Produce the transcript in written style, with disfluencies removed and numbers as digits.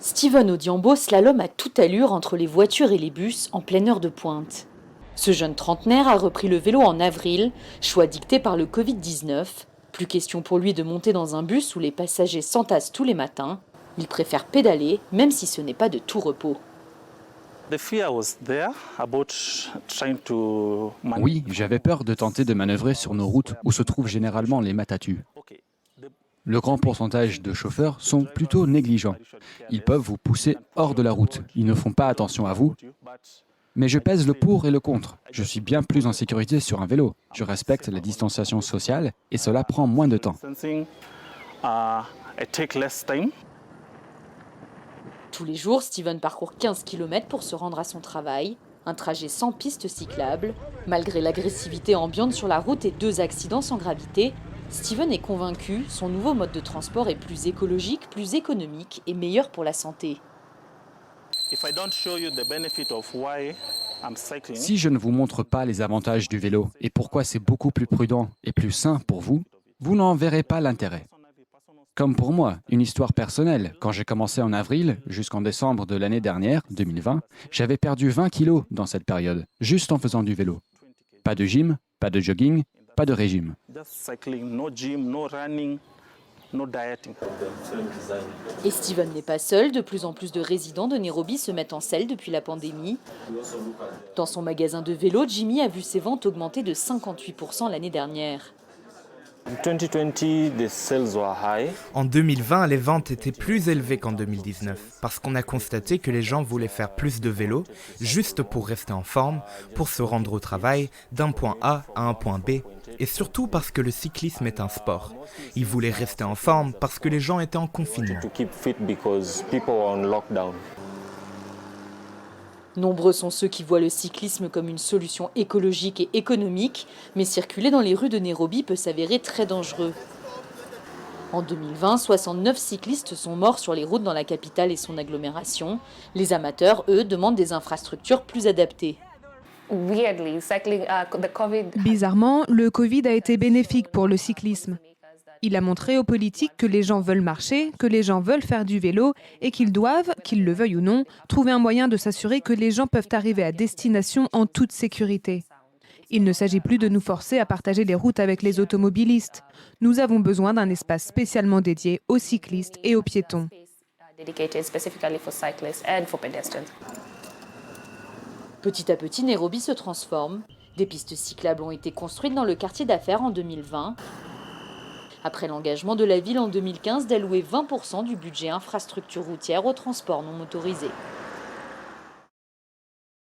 Steven Odiambo slalome à toute allure entre les voitures et les bus en pleine heure de pointe. Ce jeune trentenaire a repris le vélo en avril, choix dicté par le Covid-19. Plus question pour lui de monter dans un bus où les passagers s'entassent tous les matins. Il préfère pédaler, même si ce n'est pas de tout repos. Oui, j'avais peur de tenter de manœuvrer sur nos routes où se trouvent généralement les matatus. Le grand pourcentage de chauffeurs sont plutôt négligents. Ils peuvent vous pousser hors de la route. Ils ne font pas attention à vous. Mais je pèse le pour et le contre. Je suis bien plus en sécurité sur un vélo. Je respecte la distanciation sociale et cela prend moins de temps. Tous les jours, Steven parcourt 15 km pour se rendre à son travail. Un trajet sans piste cyclable. Malgré l'agressivité ambiante sur la route et 2 accidents sans gravité, Steven est convaincu, son nouveau mode de transport est plus écologique, plus économique et meilleur pour la santé. Si je ne vous montre pas les avantages du vélo et pourquoi c'est beaucoup plus prudent et plus sain pour vous, vous n'en verrez pas l'intérêt. Comme pour moi, une histoire personnelle. Quand j'ai commencé en avril jusqu'en décembre de l'année dernière, 2020, j'avais perdu 20 kilos dans cette période, juste en faisant du vélo. Pas de gym, pas de jogging, pas de régime. Et Steven n'est pas seul, de plus en plus de résidents de Nairobi se mettent en selle depuis la pandémie. Dans son magasin de vélo, Jimmy a vu ses ventes augmenter de 58% l'année dernière. En 2020, les ventes étaient plus élevées qu'en 2019 parce qu'on a constaté que les gens voulaient faire plus de vélo juste pour rester en forme, pour se rendre au travail d'un point A à un point B et surtout parce que le cyclisme est un sport. Ils voulaient rester en forme parce que les gens étaient en confinement. Nombreux sont ceux qui voient le cyclisme comme une solution écologique et économique, mais circuler dans les rues de Nairobi peut s'avérer très dangereux. En 2020, 69 cyclistes sont morts sur les routes dans la capitale et son agglomération. Les amateurs, eux, demandent des infrastructures plus adaptées. Bizarrement, le Covid a été bénéfique pour le cyclisme. Il a montré aux politiques que les gens veulent marcher, que les gens veulent faire du vélo et qu'ils doivent, qu'ils le veuillent ou non, trouver un moyen de s'assurer que les gens peuvent arriver à destination en toute sécurité. Il ne s'agit plus de nous forcer à partager les routes avec les automobilistes. Nous avons besoin d'un espace spécialement dédié aux cyclistes et aux piétons. Petit à petit, Nairobi se transforme. Des pistes cyclables ont été construites dans le quartier d'affaires en 2020. Après l'engagement de la ville en 2015 d'allouer 20% du budget infrastructure routière au transport non motorisé.